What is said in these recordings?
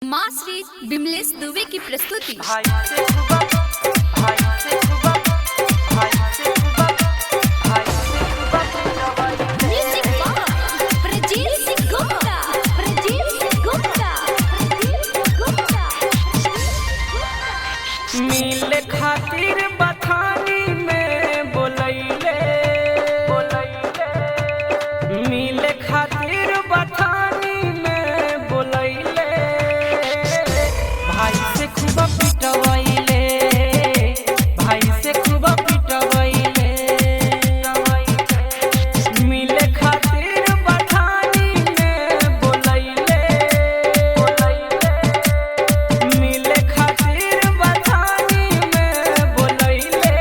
माँ श्री विमलेश दुबे की प्रस्तुति। मिले खातिर बथानी में बोलैले मिले खातिर बथानी में बोलैले भाई से खूब पिटवैले भाई से खूब पिटवैले मिले खातिर बथानी में बोलैले मिले खातिर बथानी में बोलैले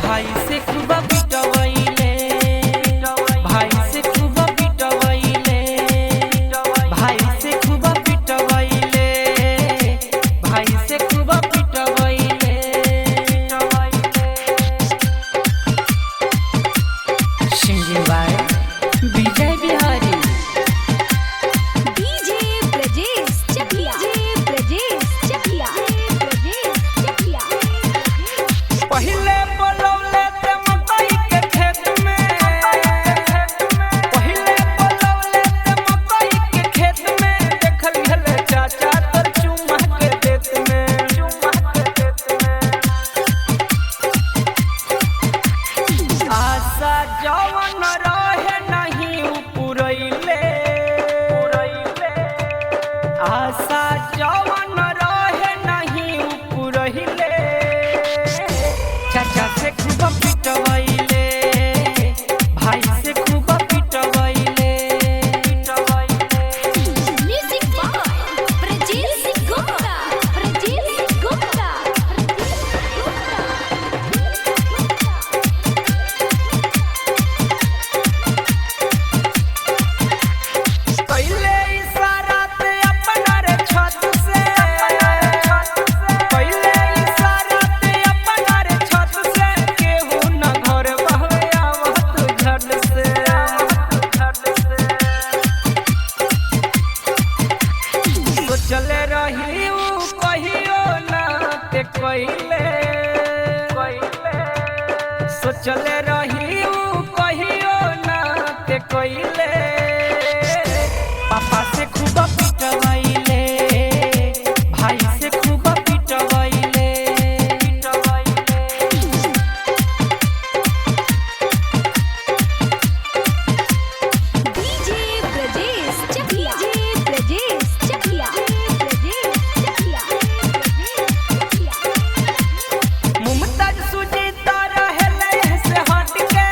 भाई से खूब पिटवैले भाई से खूब पिटवैले भाई से खूब पिटवैले भाई से खूब पिटवैले singing by Vijay Bihari DJ Brajesh Chakia पहिले बोलौले ते मकई के खेत में पहिले बोलौले ते मकई के खेत में देखल हले चाचा तोर चुम्मा के देत में आशा जवन रहे नहीं पुरैले आशा जवन रहे नहीं पुरैले चाचा से खूब पिटवैले भाई से खूब पिटवैले म्यूजिक बाय ब्रजेश गुप्ता पहिले इशारा ते अपना रे छत से पहिले इशारा ते अपना रे छत से केहू न घर बहवे आवत झट से सोचले रही ऊ कहियो ना ते कइले सोचले रही ऊ कहियो ना ते कइले पापा से खूब पिटवैले भाई से खूब पिटवैले डीजे ब्रजेश चकिया मुमताज सुजीता रहेले से हट के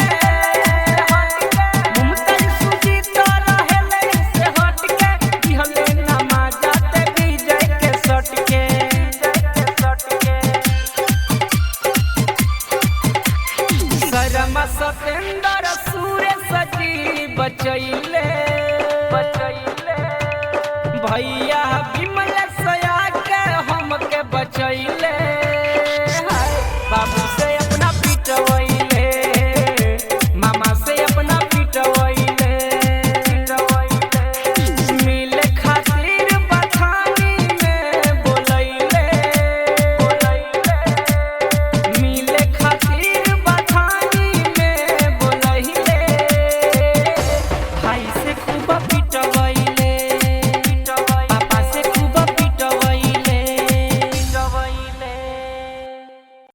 मुमताज सुजीता रहेले से हट के दिहले नमाज ते विजय के सट के शर्मा सतेंद्र सुरेश जी बचैले भैया